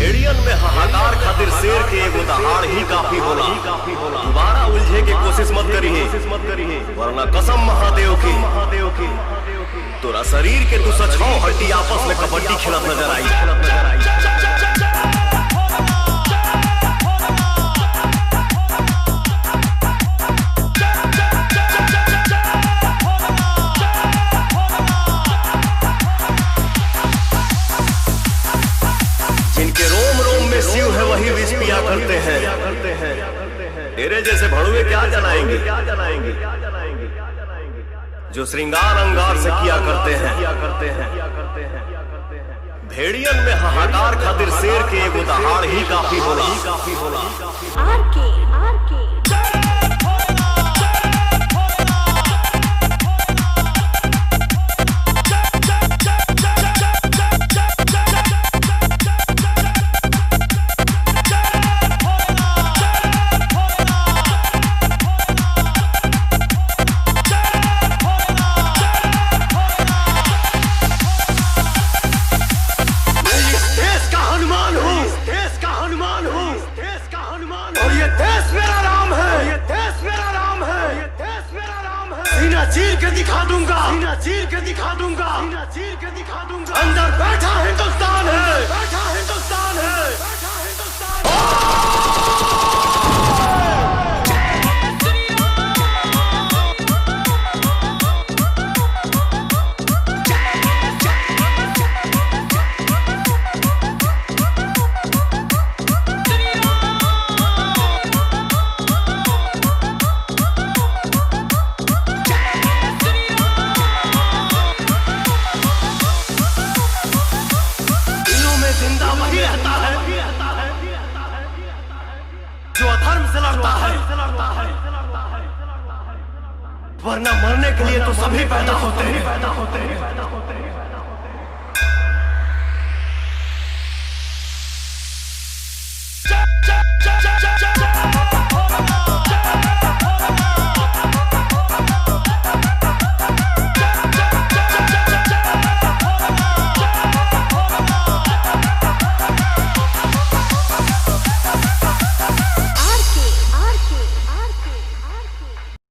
भेड़ियन में हाहाकार खातिर शेर के एगो दहाड़ ही काफी होला। दोबारा उलझे के कोशिश मत करिहे, वरना कसम महादेव की तोरा शरीर के तू सच हड्डी आपस में कबड्डी खेलत नजर आई। जिनके रोम रोम में शिव है वही विष पिया करते हैं। तेरे जैसे भड़ुए क्या जलाएंगे, जो श्रृंगार अंगार से किया करते हैं। भेड़ियन में हाहाकार खातिर शेर के एगो दहाड़ ही काफी होला। आरके चीर के दिखा दूंगा, अंदर बैठा हिंदुस्तान है। जिंदा वही रहता है जो अधर्म से लड़ता है, वरना मरने के लिए तो सभी पैदा होते हैं।